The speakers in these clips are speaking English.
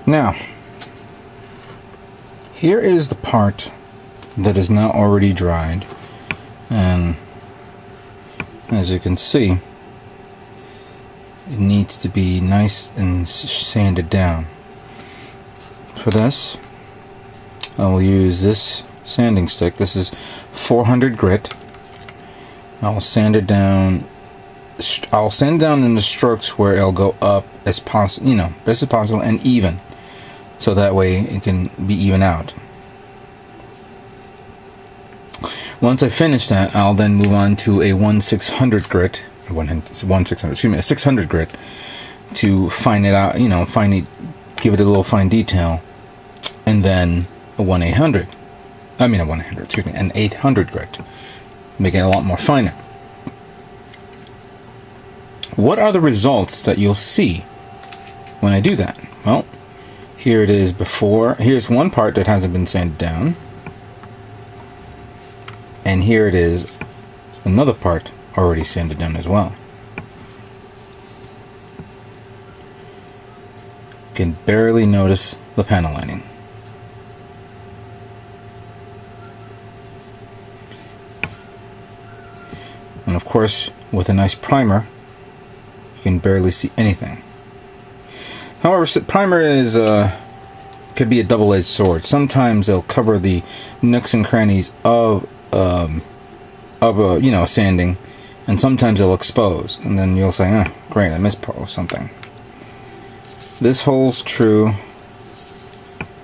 Now, here is the part that is now already dried, and as you can see, it needs to be nice and sanded down. For this, I will use this sanding stick. This is 400 grit. I'll sand it down. I'll sand it down in the strokes where it'll go up as possible, you know, best as possible, and even, so that way it can be even out. Once I finish that, I'll then move on to a 1/600 grit, a 600 grit, to fine it out, you know, give it a little fine detail, and then a 1/800. I mean a 1/800, excuse me, an 800 grit, make it a lot more finer. What are the results that you'll see when I do that? Well, here it is before. Here's one part that hasn't been sanded down, and here it is, another part already sanded down as well. You can barely notice the panel lining. And of course, with a nice primer, you can barely see anything. However, primer is could be a double-edged sword. Sometimes it'll cover the nooks and crannies of you know, sanding, and sometimes it'll expose, and then you'll say, "Oh, great, I misposed something." This holds true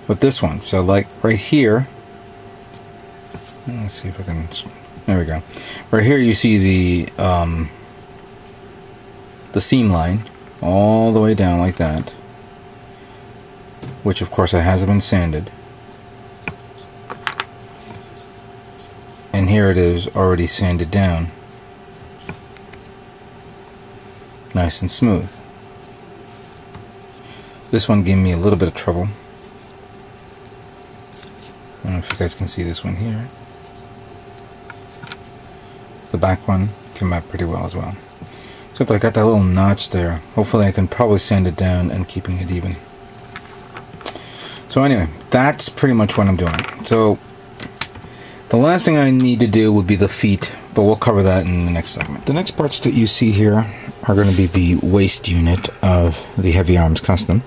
with this one. So, like right here, let's see if I can. There we go. Right here, you see the seam line all the way down like that, which of course it hasn't been sanded. And here it is already sanded down, nice and smooth. This one gave me a little bit of trouble. I don't know if you guys can see this one here. The back one came out pretty well as well. Except I got that little notch there. Hopefully I can probably sand it down and keeping it even. So anyway, that's pretty much what I'm doing. So the last thing I need to do would be the feet, but we'll cover that in the next segment. The next parts that you see here are going to be the waist unit of the HeavyArms Custom.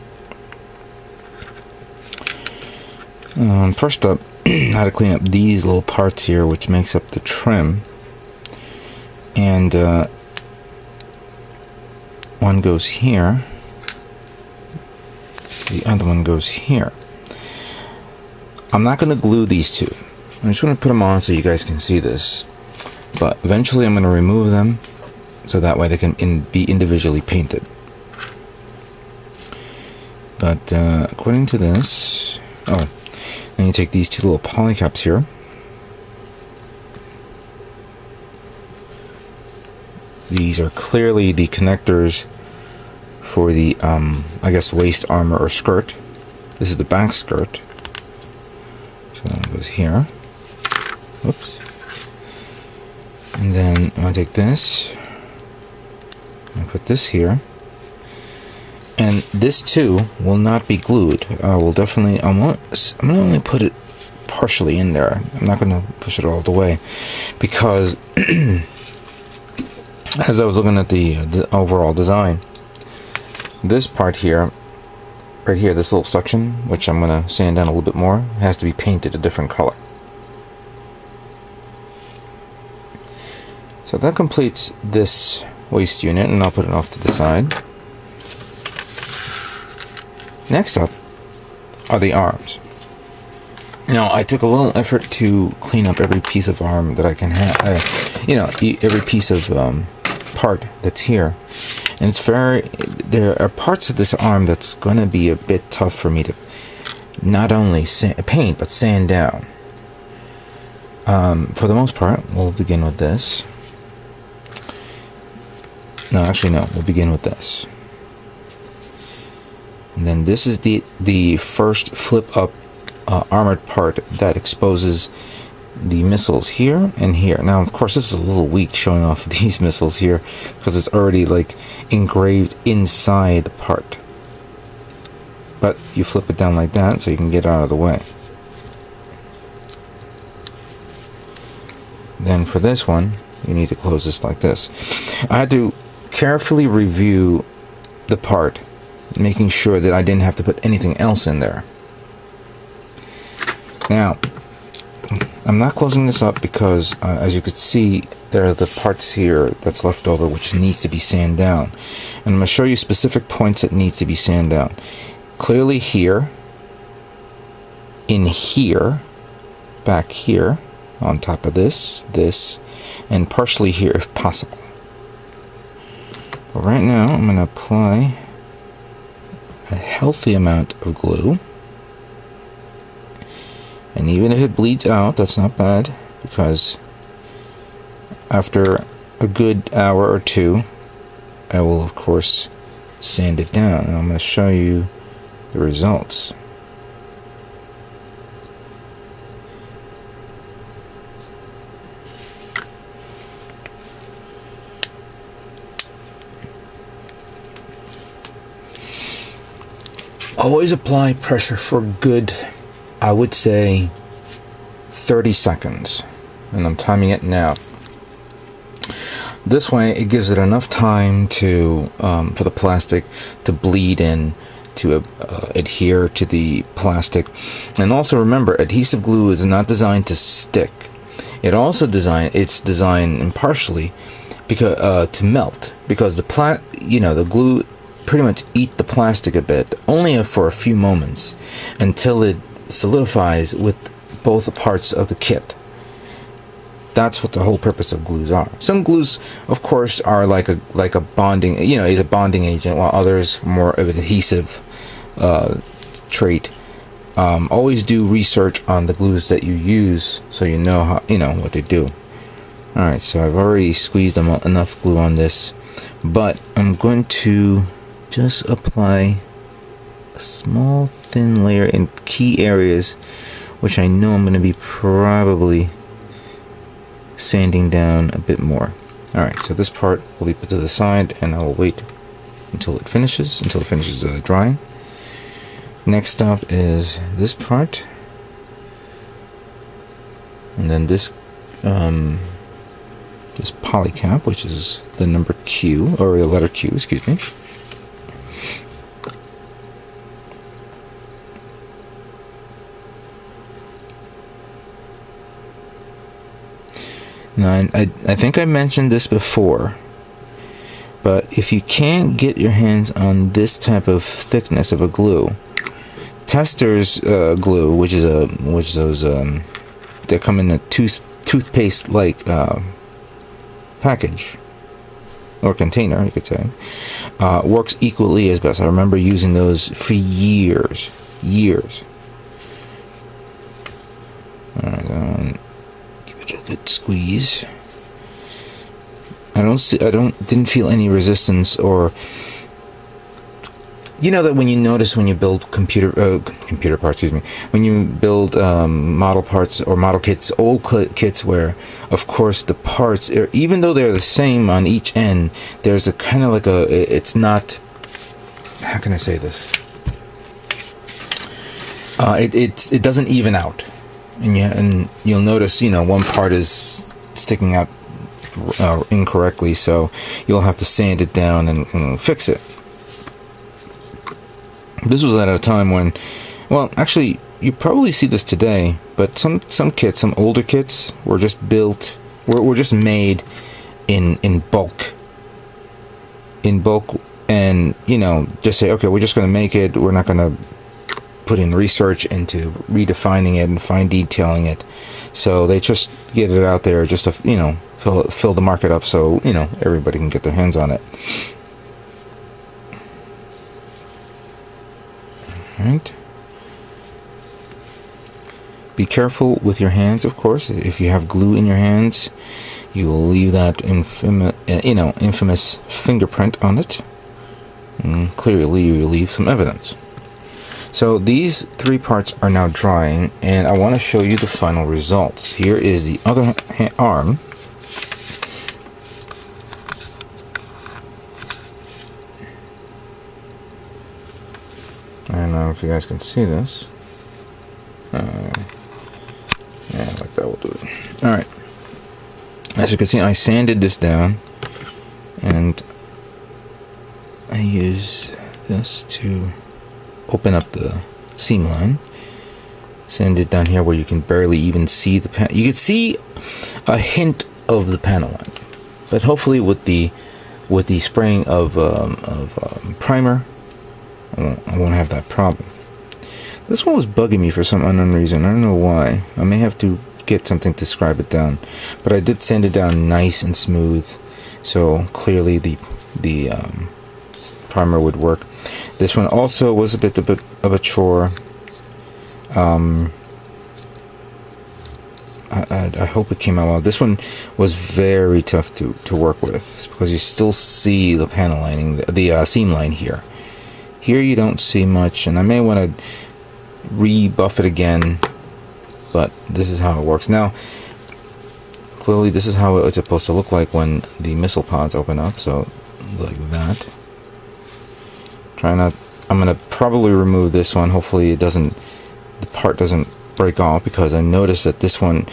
First up, how to clean up these little parts here, which makes up the trim. And one goes here, the other one goes here. I'm not going to glue these two. I'm just going to put them on so you guys can see this, but eventually I'm going to remove them so that way they can be individually painted. But according to this, then you take these two little poly caps here, these are clearly the connectors for the I guess waist armor or skirt. This is the back skirt, so that goes here. Oops. And then I'm going to take this and put this here, and this too will not be glued. We'll definitely, I'm going to only put it partially in there. I'm not going to push it all the way, because as I was looking at the overall design, this part here, right here, this little section, which I'm going to sand down a little bit more, has to be painted a different color. So that completes this waist unit, and I'll put it off to the side. Next up are the arms. Now, I took a little effort to clean up every piece of arm that I can have, you know, every piece of part that's here. And it's there are parts of this arm that's going to be a bit tough for me to not only paint, but sand down. For the most part, we'll begin with this. No, actually no, we'll begin with this. And then this is the first flip up armored part that exposes the missiles here and here. Now, of course, this is a little weak showing off these missiles here because it's already like engraved inside the part. but you flip it down like that so you can get out of the way. Then for this one, you need to close this like this. I had to carefully review the part, making sure that I didn't have to put anything else in there. Now, I'm not closing this up because, as you could see, there are the parts here that's left over which needs to be sanded down. And I'm going to show you specific points that needs to be sanded down. Clearly here, in here, back here, on top of this, and partially here if possible. But right now, I'm going to apply a healthy amount of glue. And even if it bleeds out, that's not bad, because after a good hour or two, I will of course sand it down, and I'm going to show you the results. Always apply pressure for good, I would say, 30 seconds, and I'm timing it now. This way it gives it enough time to for the plastic to bleed in, to adhere to the plastic. And also remember, adhesive glue is not designed to stick. It's designed impartially because to melt, because the glue pretty much eat the plastic a bit, only for a few moments, until it solidifies with both parts of the kit. That's what the whole purpose of glues are. Some glues, of course, are like a bonding, is a bonding agent, while others more of an adhesive trait. Always do research on the glues that you use, so you know what they do. All right, so I've already squeezed enough glue on this, but I'm going to just apply a small thin layer in key areas, which I know I'm going to be probably sanding down a bit more. Alright, so this part will be put to the side, and I will wait until it finishes drying. Next up is this part, and then this poly cap, which is the number Q, or the letter Q, excuse me. Now, I think I mentioned this before, but if you can't get your hands on this type of thickness of a glue, Tester's glue, which those they come in a toothpaste like package or container, you could say, works equally as best. I remember using those for years. All right. A good squeeze. Didn't feel any resistance, or that when you build computer parts, when you build model parts or model kits, old kits, where of course the parts, even though they're the same on each end, there's a kind of like it's not, how can I say this, it doesn't even out. And you'll notice, one part is sticking out incorrectly, so you'll have to sand it down and fix it. This was at a time when, well, actually, you probably see this today, but some kits, some older kits, were just made in bulk, and just say, okay, we're just going to make it. We're not going to put in research into redefining it and fine detailing it. So they just get it out there just to fill the market up, so everybody can get their hands on it. All right. Be careful with your hands, of course. If you have glue in your hands, you will leave that infamous fingerprint on it, and clearly you will leave some evidence. So these three parts are now drying, and I want to show you the final results. Here is the other arm. And know if you guys can see this. Yeah, like that will do it. Alright. As you can see, I sanded this down, and I use this to open up the seam line. Sand it down here where you can barely even see the panel. You can see a hint of the panel line, but hopefully with the spraying of primer, I won't have that problem. This one was bugging me for some unknown reason. I don't know why. I may have to get something to scribe it down, but I did sand it down nice and smooth, so clearly the primer would work. This one also was a bit of a chore. I hope it came out well. This one was very tough to work with because you still see the panel lining, the seam line here. Here you don't see much, and I may want to rebuff it again, but this is how it works. Now, clearly this is how it's supposed to look like when the missile pods open up, so like that. I'm gonna probably remove this one. Hopefully the part doesn't break off, because I noticed that this one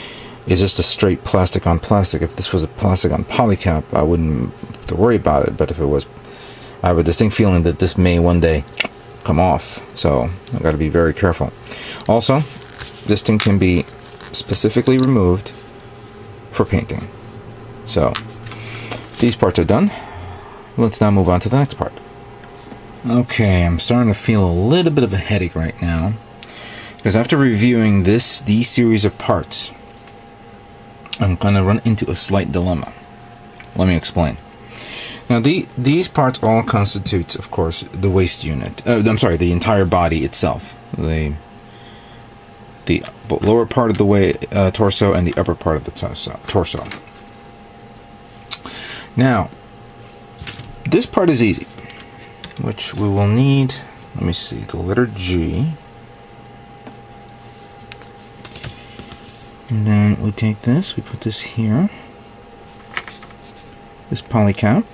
is just a straight plastic on plastic. If this was a plastic on polycap, I wouldn't have to worry about it, but if it was, I have a distinct feeling that this may one day come off, so I got to be very careful. Also, this thing can be specifically removed for painting. So these parts are done. Let's now move on to the next part. Okay, I'm starting to feel a little bit of a headache right now, because after reviewing these series of parts, I'm going to run into a slight dilemma. Let me explain. Now, these parts all constitute, of course, the waist unit. I'm sorry, the entire body itself. The lower part of the torso and the upper part of the torso. Now, this part is easy, which we will need, let me see, the letter G. And then we take this, we put this here, this polycap.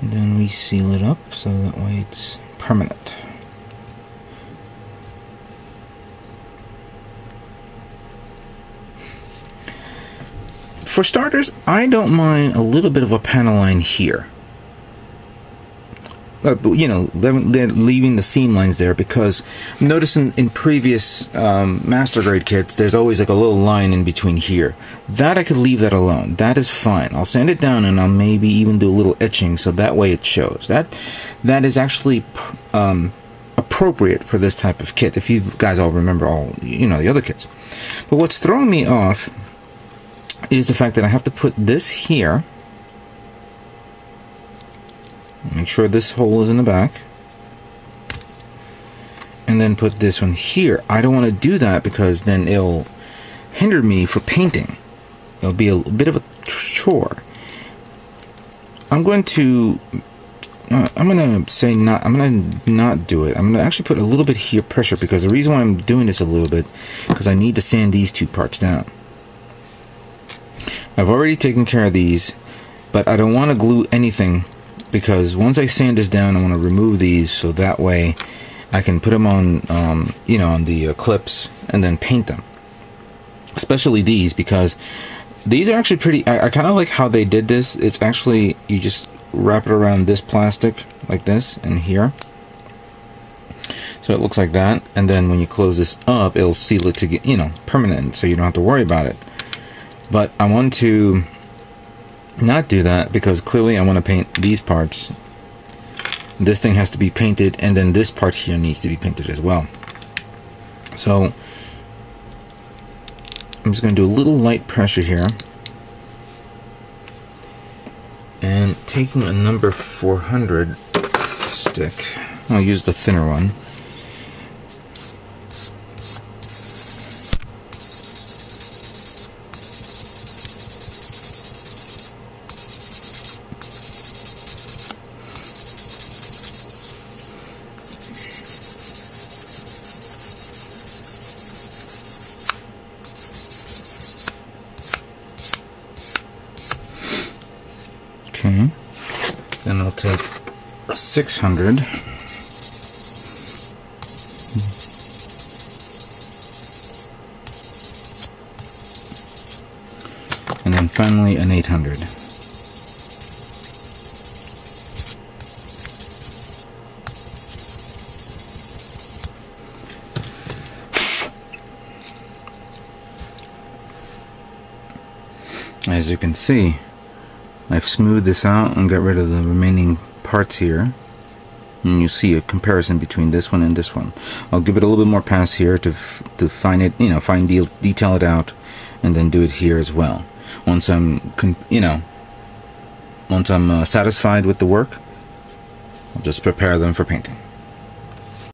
And then we seal it up so that way it's permanent. For starters, I don't mind a little bit of a panel line here. You know, leaving the seam lines there, because I'm noticing in previous master grade kits there's always like a little line in between here. That I could leave that alone. That is fine. I'll sand it down and I'll maybe even do a little etching so that way it shows. That is actually appropriate for this type of kit, if you guys all remember the other kits. But what's throwing me off is the fact that I have to put this here. Make sure this hole is in the back, and then put this one here. I don't want to do that because then it'll hinder me for painting. It'll be a bit of a chore. I'm going to say not. I'm going to not do it. I'm going to actually put a little bit here pressure, because the reason why I'm doing this a little bit, because I need to sand these two parts down. I've already taken care of these, but I don't want to glue anything, because once I sand this down, I want to remove these so that way I can put them on, on the clips and then paint them. Especially these, because these are actually pretty. I kind of like how they did this. It's actually, you just wrap it around this plastic like this and here, so it looks like that. And then when you close this up, it'll seal it to get permanent, so you don't have to worry about it. But I want to not do that, because clearly I want to paint these parts. This thing has to be painted, and then this part here needs to be painted as well. So I'm just going to do a little light pressure here, and taking a number 400 stick, I'll use the thinner one. 600. And then finally an 800. As you can see, I've smoothed this out and got rid of the remaining parts here. And you see a comparison between this one and this one. I'll give it a little bit more pass here to fine it, detail it out, and then do it here as well. Once I'm, satisfied with the work, I'll just prepare them for painting.